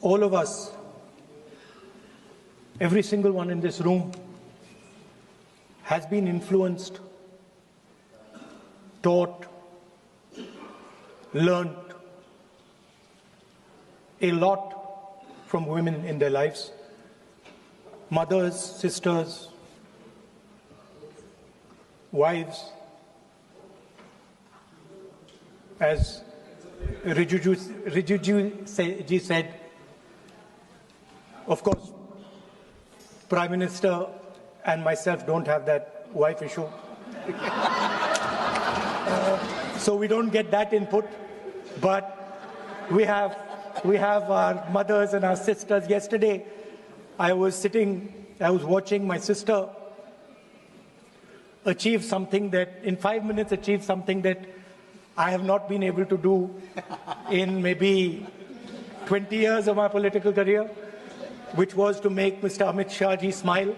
all of us, every single one in this room, has been influenced, taught, learned a lot from women in their lives. Mothers, sisters, wives. As Rijuji said, of course, Prime Minister and myself don't have that wife issue. So we don't get that input, but we have our mothers and our sisters. Yesterday, I was watching my sister achieve something that, in 5 minutes, achieve something that I have not been able to do in maybe 20 years of my political career, which was to make Mr. Amit Shah ji smile.